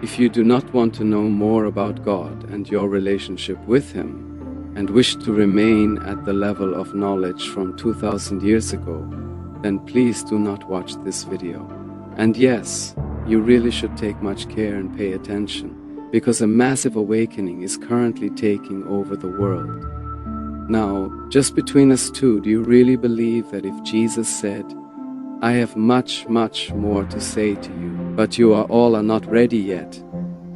If you do not want to know more about God and your relationship with Him, and wish to remain at the level of knowledge from 2000 years ago, then please do not watch this video. And yes, you really should take much care and pay attention, because a massive awakening is currently taking over the world. Now, just between us two, do you really believe that if Jesus said, "I have much, much more to say to you, but you all are not ready yet,"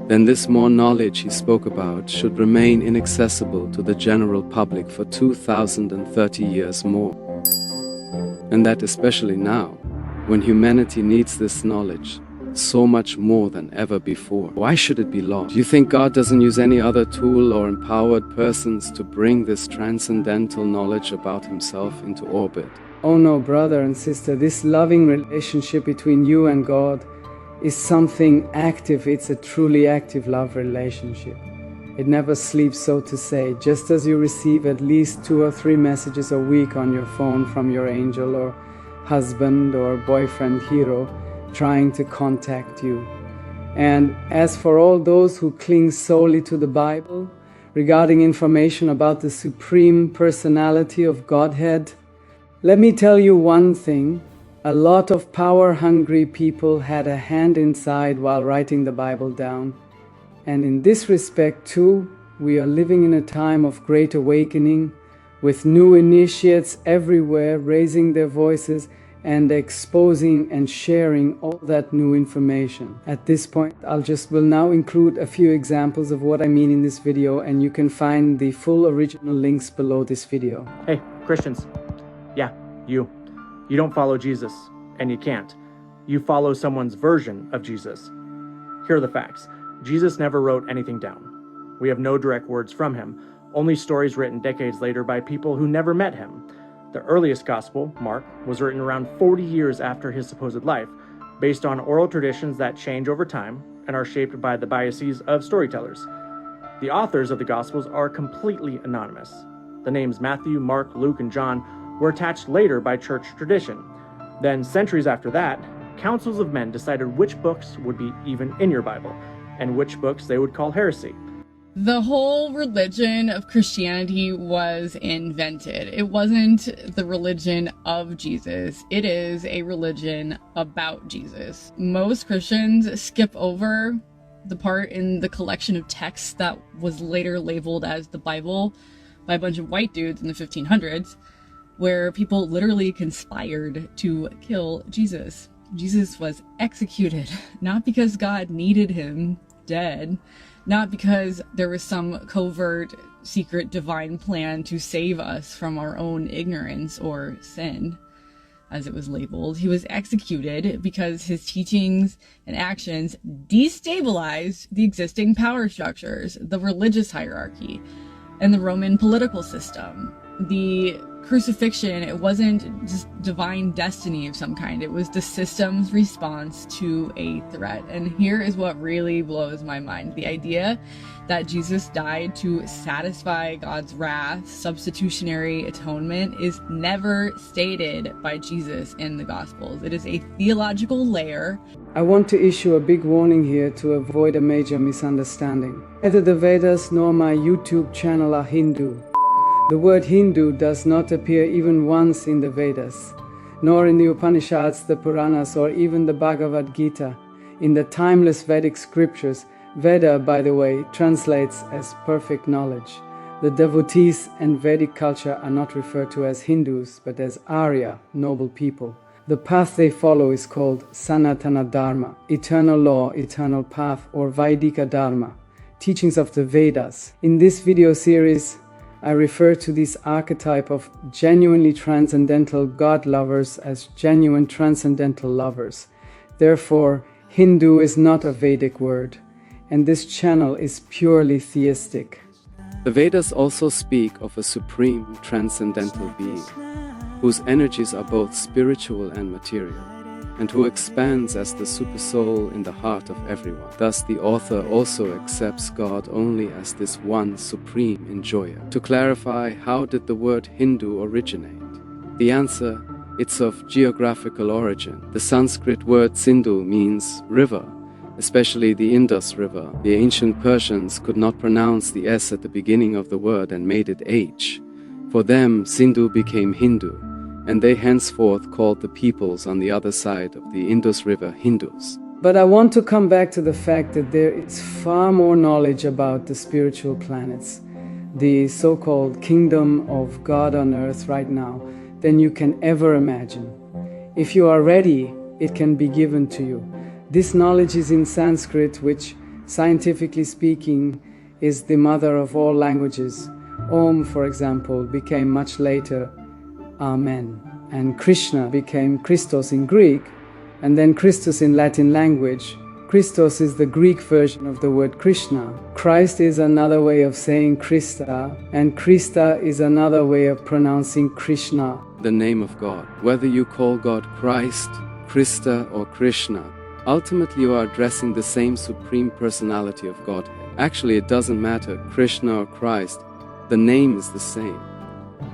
then this more knowledge he spoke about should remain inaccessible to the general public for 2030 years more? And that especially now, when humanity needs this knowledge so much more than ever before. Why should it be lost? Do you think God doesn't use any other tool or empowered persons to bring this transcendental knowledge about Himself into orbit? Oh no, brother and sister, this loving relationship between you and God is something active. It's a truly active love relationship. It never sleeps, so to say. Just as you receive at least 2 or 3 messages a week on your phone from your angel or husband or boyfriend hero trying to contact you. And as for all those who cling solely to the Bible regarding information about the supreme personality of Godhead, let me tell you one thing. A lot of power-hungry people had a hand inside while writing the Bible down. And in this respect too, we are living in a time of great awakening, with new initiates everywhere raising their voices and exposing and sharing all that new information. At this point, will now include a few examples of what I mean in this video, and you can find the full original links below this video. Hey, Christians. Yeah, you. You don't follow Jesus, and you can't. You follow someone's version of Jesus. Here are the facts. Jesus never wrote anything down. We have no direct words from him, only stories written decades later by people who never met him. The earliest gospel, Mark, was written around 40 years after his supposed life, based on oral traditions that change over time and are shaped by the biases of storytellers. The authors of the gospels are completely anonymous. The names Matthew, Mark, Luke, and John were attached later by church tradition. Then, centuries after that, councils of men decided which books would be even in your Bible, and which books they would call heresy. The whole religion of Christianity was invented. It wasn't the religion of Jesus. It is a religion about Jesus. Most Christians skip over the part in the collection of texts that was later labeled as the Bible by a bunch of white dudes in the 1500s, where people literally conspired to kill Jesus. Jesus was executed, not because God needed him dead, not because there was some covert, secret, divine plan to save us from our own ignorance or sin, as it was labeled. He was executed because his teachings and actions destabilized the existing power structures, the religious hierarchy, and the Roman political system. The crucifixion, it wasn't just divine destiny of some kind. It was the system's response to a threat. And here is what really blows my mind. The idea that Jesus died to satisfy God's wrath, substitutionary atonement, is never stated by Jesus in the Gospels. It is a theological layer. I want to issue a big warning here to avoid a major misunderstanding. Neither the Vedas nor my YouTube channel are Hindu. The word Hindu does not appear even once in the Vedas, nor in the Upanishads, the Puranas, or even the Bhagavad Gita. In the timeless Vedic scriptures, Veda, by the way, translates as perfect knowledge. The devotees and Vedic culture are not referred to as Hindus, but as Arya, noble people. The path they follow is called Sanatana Dharma, eternal law, eternal path, or Vaidika Dharma, teachings of the Vedas. In this video series, I refer to this archetype of genuinely transcendental God lovers as genuine transcendental lovers. Therefore, Hindu is not a Vedic word, and this channel is purely theistic. The Vedas also speak of a supreme transcendental being, whose energies are both spiritual and material, and who expands as the supersoul in the heart of everyone. Thus, the author also accepts God only as this one supreme enjoyer. To clarify, how did the word Hindu originate? The answer, it's of geographical origin. The Sanskrit word Sindhu means river, a especially the Indus River. The ancient Persians could not pronounce the S at the beginning of the word and made it H. For them, Sindhu became Hindu, and they henceforth called the peoples on the other side of the Indus River Hindus. But I want to come back to the fact that there is far more knowledge about the spiritual planets, the so-called kingdom of God on earth right now, than you can ever imagine. If you are ready, it can be given to you. This knowledge is in Sanskrit, which, scientifically speaking, is the mother of all languages. Om, for example, became much later Amen, and Krishna became Christos in Greek, and then Christus in Latin language. Christos is the Greek version of the word Krishna. Christ is another way of saying Christa, and Christa is another way of pronouncing Krishna. The name of God. Whether you call God Christ, Krista, or Krishna, ultimately you are addressing the same supreme personality of Godhead. Actually, it doesn't matter, Krishna or Christ, the name is the same.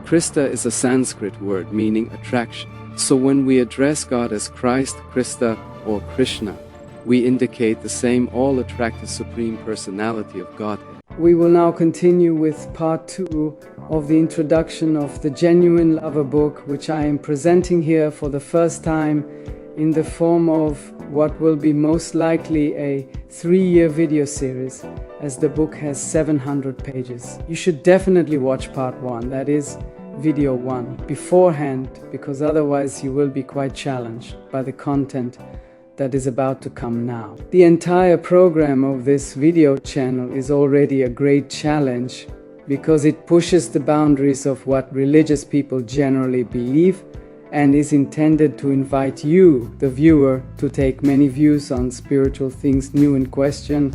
Krista is a Sanskrit word meaning attraction. So when we address God as Christ, Krista, or Krishna, we indicate the same all-attractive supreme personality of Godhead. We will now continue with part 2 of the introduction of the Genuine Lover book, which I am presenting here for the first time in the form of what will be most likely a 3-year video series, as the book has 700 pages. You should definitely watch part 1, that is video 1, beforehand, because otherwise you will be quite challenged by the content that is about to come now. The entire program of this video channel is already a great challenge because it pushes the boundaries of what religious people generally believe and is intended to invite you, the viewer, to take many views on spiritual things new in question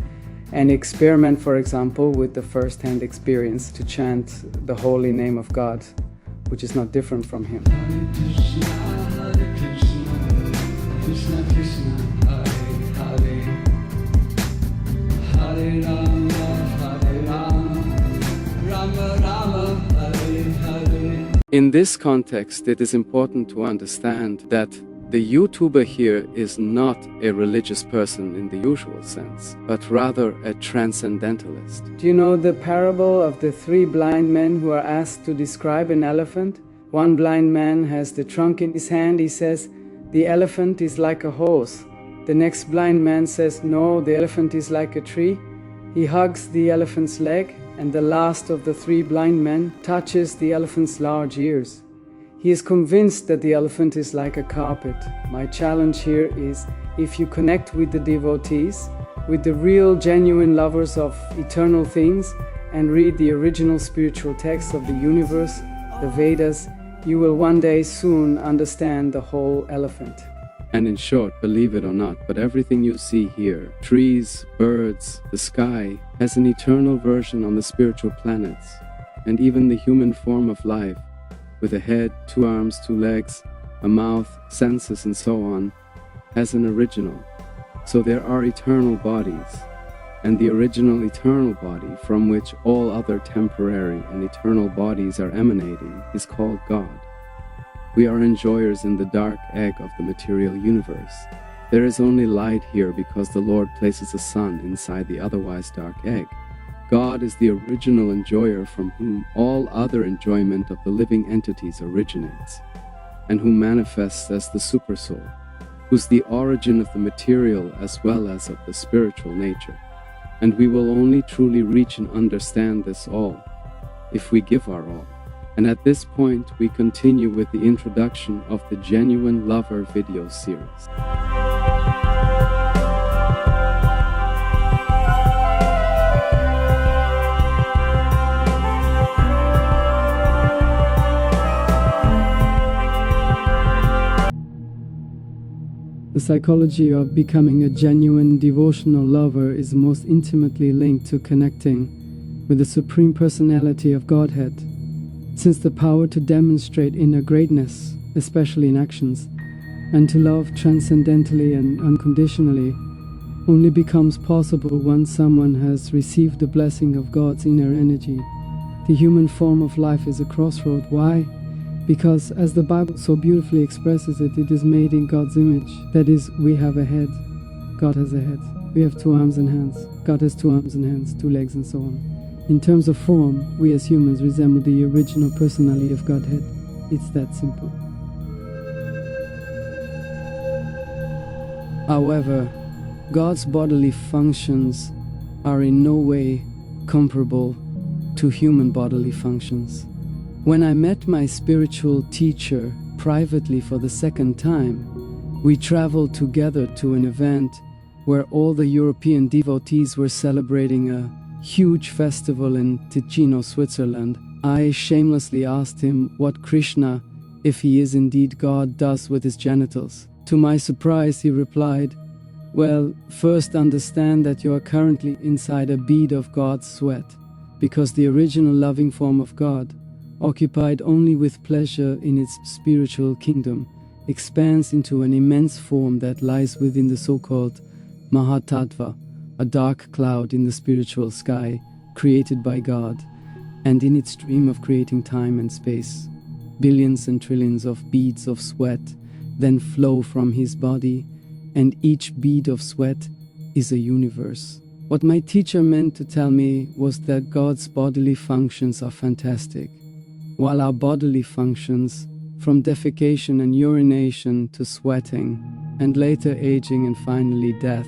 and experiment, for example, with the first-hand experience to chant the holy name of God, which is not different from Him. Krishna Krishna, Hare Hare, Hare Rama, Hare Rama, Rama Rama, Hare Hare. In this context, it is important to understand that the YouTuber here is not a religious person in the usual sense, but rather a transcendentalist. Do you know the parable of the 3 blind men who are asked to describe an elephant? One blind man has the trunk in his hand. He says, "The elephant is like a horse." The next blind man says, "No, the elephant is like a tree." He hugs the elephant's leg, and the last of the 3 blind men touches the elephant's large ears. He is convinced that the elephant is like a carpet. My challenge here is, if you connect with the devotees, with the real genuine lovers of eternal things, and read the original spiritual texts of the universe, the Vedas, you will one day soon understand the whole elephant. And in short, believe it or not, but everything you see here, trees, birds, the sky, has an eternal version on the spiritual planets. And even the human form of life, with a head, 2 arms, 2 legs, a mouth, senses, and so on, has an original. So there are eternal bodies, and the original eternal body from which all other temporary and eternal bodies are emanating is called God. We are enjoyers in the dark egg of the material universe. There is only light here because the Lord places a sun inside the otherwise dark egg. God is the original enjoyer from whom all other enjoyment of the living entities originates, and who manifests as the Supersoul, who's the origin of the material as well as of the spiritual nature. And we will only truly reach and understand this all if we give our all. And at this point, we continue with the introduction of the Genuine Lover video series. The psychology of becoming a genuine devotional lover is most intimately linked to connecting with the Supreme Personality of Godhead, since the power to demonstrate inner greatness, especially in actions, and to love transcendentally and unconditionally, only becomes possible once someone has received the blessing of God's inner energy. The human form of life is a crossroad. Why? Because, as the Bible so beautifully expresses it, it is made in God's image. That is, we have a head. God has a head. We have 2 arms and hands. God has 2 arms and hands, 2 legs, and so on. In terms of form, we as humans resemble the original personality of Godhead. It's that simple. However, God's bodily functions are in no way comparable to human bodily functions. When I met my spiritual teacher privately for the second time, we traveled together to an event where all the European devotees were celebrating a huge festival in Ticino, Switzerland. I shamelessly asked him what Krishna, if he is indeed God, does with his genitals. To my surprise, he replied, "Well, first understand that you are currently inside a bead of God's sweat, because the original loving form of God, occupied only with pleasure in its spiritual kingdom, expands into an immense form that lies within the so-called Mahatattva, a dark cloud in the spiritual sky, created by God, and in its dream of creating time and space. Billions and trillions of beads of sweat then flow from his body, and each bead of sweat is a universe." What my teacher meant to tell me was that God's bodily functions are fantastic, while our bodily functions, from defecation and urination to sweating, and later aging and finally death,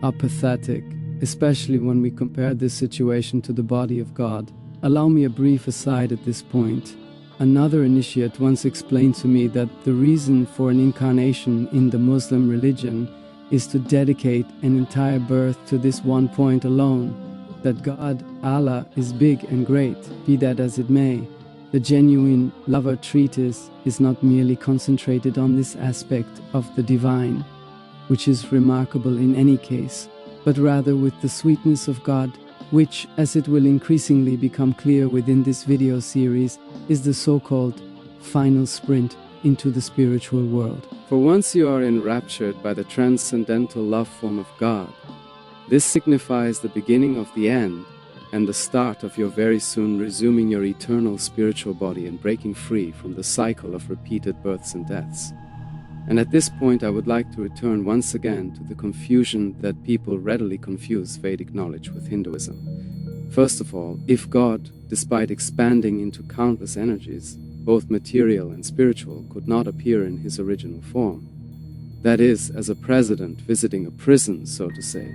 are pathetic, especially when we compare this situation to the body of God. Allow me a brief aside at this point. Another initiate once explained to me that the reason for an incarnation in the Muslim religion is to dedicate an entire birth to this one point alone, that God, Allah, is big and great. Be that as it may, the genuine lover treatise is not merely concentrated on this aspect of the divine, which is remarkable in any case, but rather with the sweetness of God, which, as it will increasingly become clear within this video series, is the so-called final sprint into the spiritual world. For once you are enraptured by the transcendental love form of God, this signifies the beginning of the end and the start of your very soon resuming your eternal spiritual body and breaking free from the cycle of repeated births and deaths. And at this point I would like to return once again to the confusion that people readily confuse Vedic knowledge with Hinduism. First of all, if God, despite expanding into countless energies, both material and spiritual, could not appear in his original form, that is, as a president visiting a prison, so to say,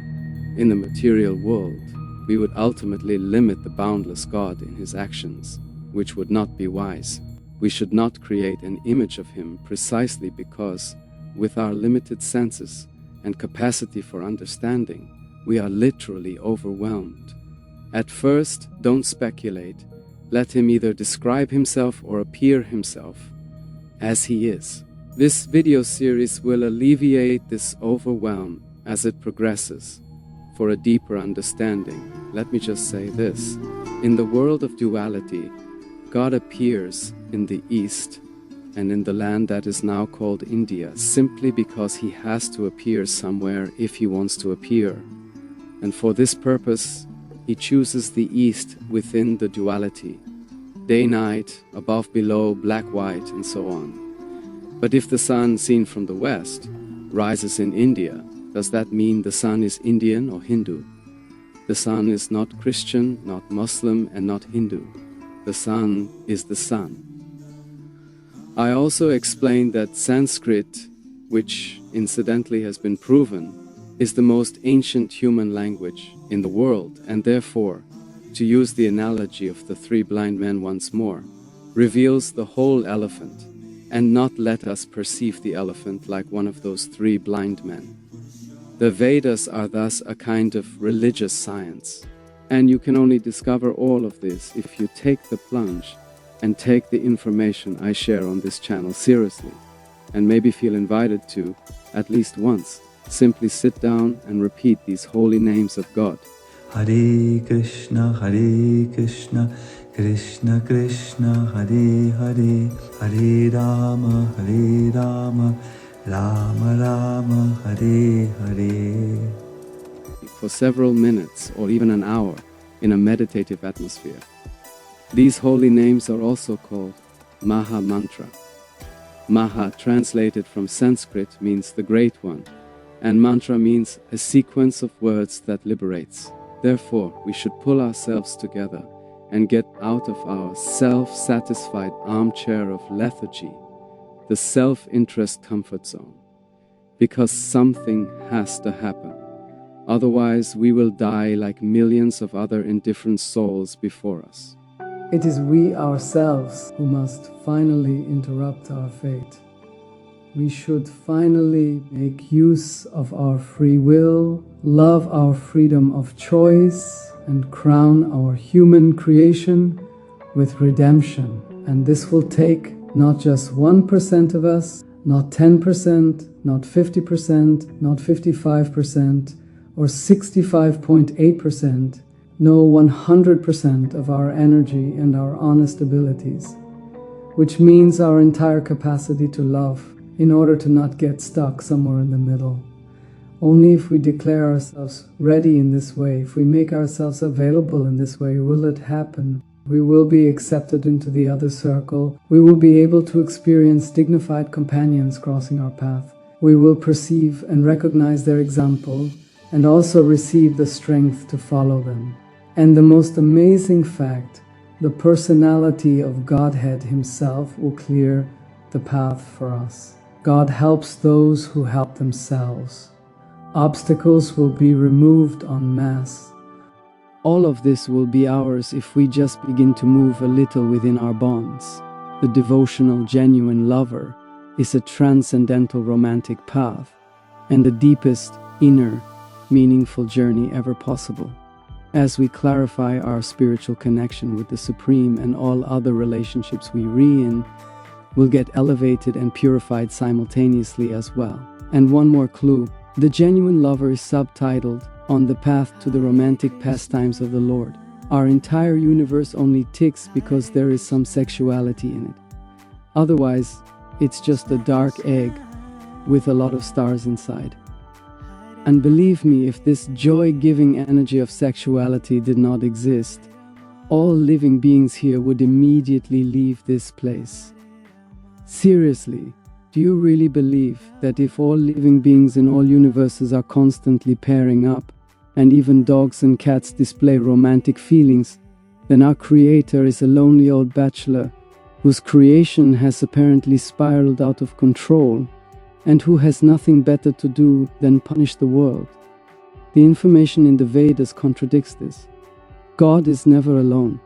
in the material world, we would ultimately limit the boundless God in his actions, which would not be wise. We should not create an image of him precisely because, with our limited senses and capacity for understanding, we are literally overwhelmed. At first, don't speculate. Let him either describe himself or appear himself as he is. This video series will alleviate this overwhelm as it progresses. For a deeper understanding, let me just say this. In the world of duality, God appears in the East and in the land that is now called India simply because he has to appear somewhere if he wants to appear. And for this purpose, he chooses the East within the duality. Day-night, above, below, black-white, and so on. But if the sun seen from the West rises in India, does that mean the sun is Indian or Hindu? The sun is not Christian, not Muslim, and not Hindu. The sun is the sun. I also explained that Sanskrit, which incidentally has been proven, is the most ancient human language in the world, and therefore, to use the analogy of the 3 blind men once more, reveals the whole elephant, and not let us perceive the elephant like one of those 3 blind men. The Vedas are thus a kind of religious science, and you can only discover all of this if you take the plunge and take the information I share on this channel seriously, and maybe feel invited to, at least once, simply sit down and repeat these holy names of God. Hare Krishna, Krishna Krishna, Hare Hare, Hare Rama, Rama Rama, Hare Hare. For several minutes or even an hour in a meditative atmosphere. These holy names are also called Maha Mantra. Maha, translated from Sanskrit, means the Great One, And mantra means a sequence of words that liberates. Therefore, we should pull ourselves together and get out of our self-satisfied armchair of lethargy, the self-interest comfort zone. Because something has to happen. Otherwise, we will die like millions of other indifferent souls before us. It is we ourselves who must finally interrupt our fate. We should finally make use of our free will, love our freedom of choice, and crown our human creation with redemption. And this will take not just 1% of us, not 10%, not 50%, not 55%, or 65.8%, no 100% of our energy and our honest abilities, which means our entire capacity to love, in order to not get stuck somewhere in the middle. Only if we declare ourselves ready in this way, if we make ourselves available in this way, will it happen. We will be accepted into the other circle. We will be able to experience dignified companions crossing our path. We will perceive and recognize their example and also receive the strength to follow them. And the most amazing fact, the personality of Godhead Himself will clear the path for us. God helps those who help themselves. Obstacles will be removed en masse. All of this will be ours if we just begin to move a little within our bonds. The devotional, genuine lover is a transcendental romantic path and the deepest, inner, meaningful journey ever possible. As we clarify our spiritual connection with the Supreme and all other relationships we in, we'll get elevated and purified simultaneously as well. And one more clue, the genuine lover is subtitled, On the Path to the Romantic Pastimes of the Lord. Our entire universe only ticks because there is some sexuality in it. Otherwise, it's just a dark egg with a lot of stars inside. And believe me, if this joy-giving energy of sexuality did not exist, all living beings here would immediately leave this place. Seriously, do you really believe that if all living beings in all universes are constantly pairing up, and even dogs and cats display romantic feelings, then our Creator is a lonely old bachelor whose creation has apparently spiraled out of control and who has nothing better to do than punish the world? The information in the Vedas contradicts this. God is never alone,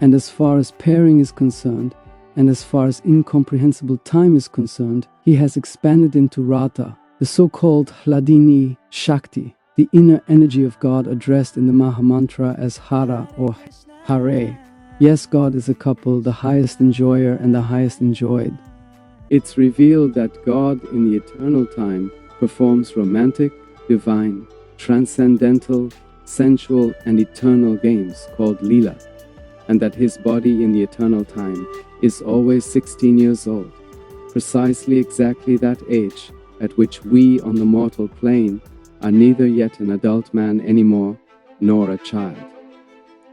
and as far as pairing is concerned, and as far as incomprehensible time is concerned, He has expanded into Rata, the so-called Hladini Shakti, the inner energy of God addressed in the Mahamantra as Hara or Hare. Yes, God is a couple, the highest enjoyer and the highest enjoyed. It's revealed that God in the eternal time performs romantic, divine, transcendental, sensual and eternal games called Leela, and that His body in the eternal time is always 16 years old, precisely exactly that age at which we on the mortal plane are neither yet an adult man anymore, nor a child.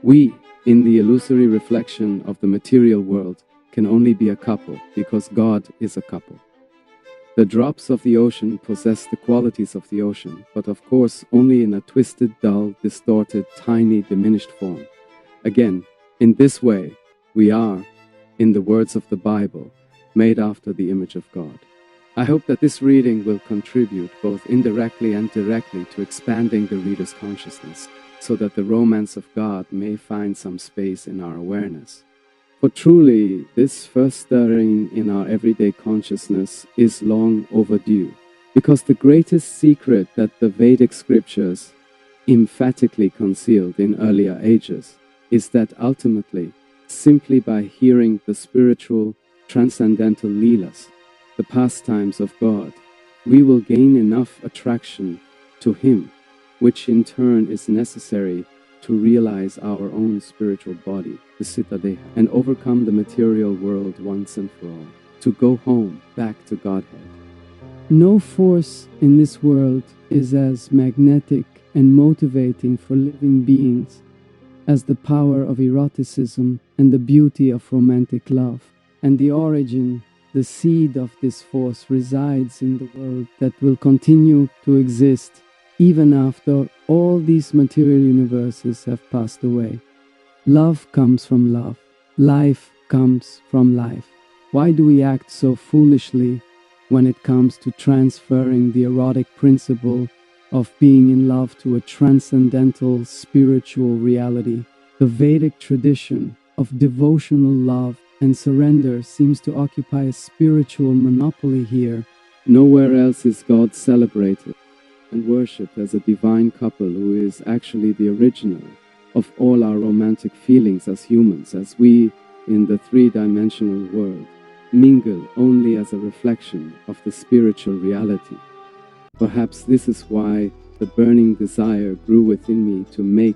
We, in the illusory reflection of the material world, can only be a couple because God is a couple. The drops of the ocean possess the qualities of the ocean, but of course only in a twisted, dull, distorted, tiny, diminished form. Again, in this way, we are, in the words of the Bible, made after the image of God. I hope that this reading will contribute both indirectly and directly to expanding the reader's consciousness, so that the romance of God may find some space in our awareness. For truly, this first stirring in our everyday consciousness is long overdue, because the greatest secret that the Vedic scriptures emphatically concealed in earlier ages is that ultimately, simply by hearing the spiritual, transcendental Leelas, the pastimes of God, we will gain enough attraction to Him, which in turn is necessary to realize our own spiritual body, the Siddha, and overcome the material world once and for all, to go home, back to Godhead. No force in this world is as magnetic and motivating for living beings as the power of eroticism and the beauty of romantic love. And the origin the seed of this force resides in the world that will continue to exist even after all these material universes have passed away. Love comes from love. Life comes from life. Why do we act so foolishly when it comes to transferring the erotic principle of being in love to a transcendental spiritual reality? The Vedic tradition of devotional love and surrender seems to occupy a spiritual monopoly here. Nowhere else is God celebrated and worshipped as a divine couple who is actually the original of all our romantic feelings as humans, as we, in the three-dimensional world, mingle only as a reflection of the spiritual reality. Perhaps this is why the burning desire grew within me to make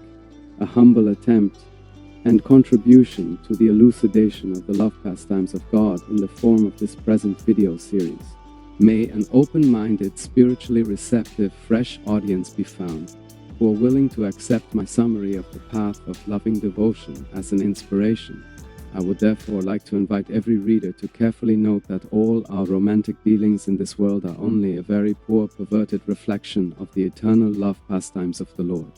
a humble attempt and contribution to the elucidation of the love pastimes of God in the form of this present video series. May an open-minded, spiritually receptive, fresh audience be found who are willing to accept my summary of the path of loving devotion as an inspiration. I would therefore like to invite every reader to carefully note that all our romantic dealings in this world are only a very poor, perverted reflection of the eternal love pastimes of the Lord.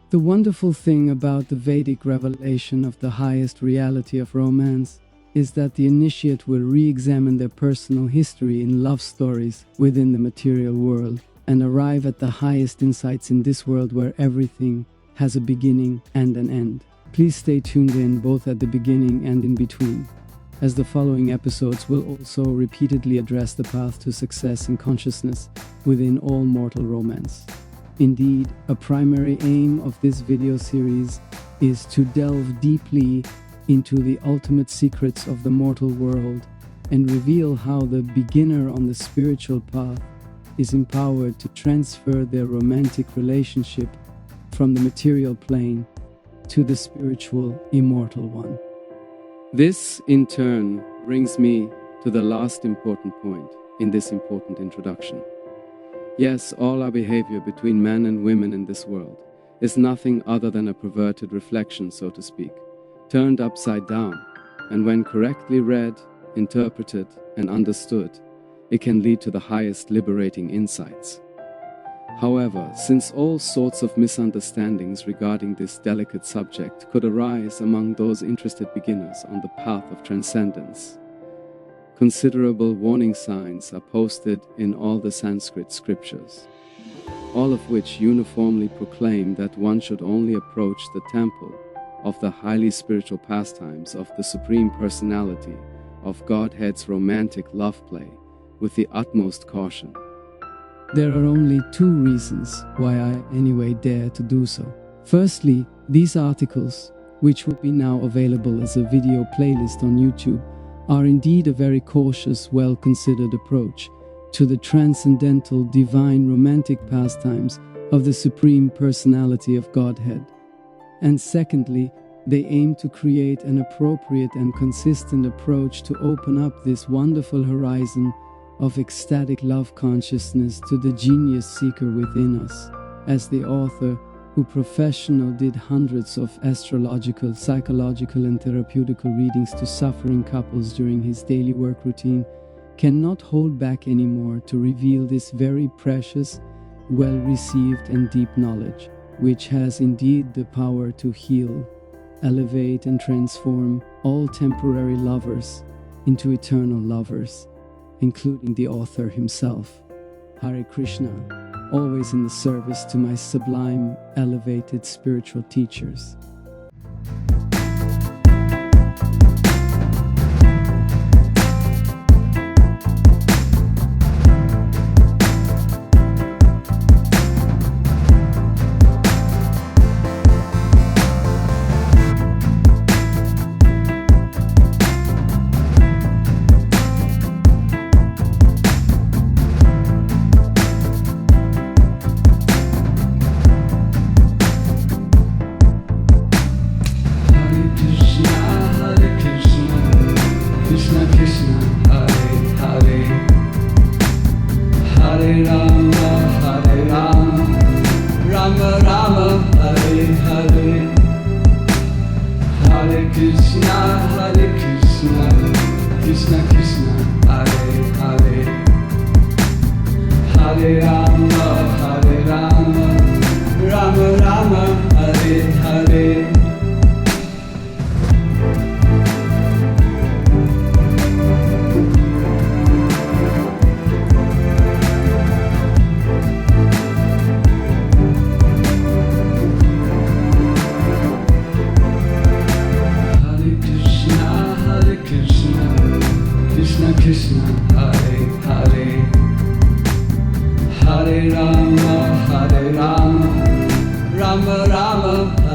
The wonderful thing about the Vedic revelation of the highest reality of romance is that the initiate will re-examine their personal history in love stories within the material world and arrive at the highest insights in this world where everything has a beginning and an end. Please stay tuned in both at the beginning and in between, as the following episodes will also repeatedly address the path to success in consciousness within all mortal romance. Indeed, a primary aim of this video series is to delve deeply into the ultimate secrets of the mortal world and reveal how the beginner on the spiritual path is empowered to transfer their romantic relationship from the material plane to the spiritual, immortal one. This, in turn, brings me to the last important point in this important introduction. Yes, all our behavior between men and women in this world is nothing other than a perverted reflection, so to speak, turned upside down, and when correctly read, interpreted, and understood, it can lead to the highest liberating insights. However, since all sorts of misunderstandings regarding this delicate subject could arise among those interested beginners on the path of transcendence, considerable warning signs are posted in all the Sanskrit scriptures, all of which uniformly proclaim that one should only approach the temple of the highly spiritual pastimes of the Supreme Personality of Godhead's romantic love play with the utmost caution. There are only two reasons why I anyway dare to do so. Firstly, these articles, which will be now available as a video playlist on YouTube, are indeed a very cautious, well-considered approach to the transcendental, divine, romantic pastimes of the Supreme Personality of Godhead. And secondly, they aim to create an appropriate and consistent approach to open up this wonderful horizon of ecstatic love consciousness to the genius seeker within us, as the author, who professional did hundreds of astrological, psychological and therapeutical readings to suffering couples during his daily work routine, cannot hold back anymore to reveal this very precious, well-received and deep knowledge, which has indeed the power to heal, elevate and transform all temporary lovers into eternal lovers, including the author himself. Hare Krishna, always in the service to my sublime, elevated spiritual teachers. Krishna Krishna Hare Hare, Hare Rama Rama Rama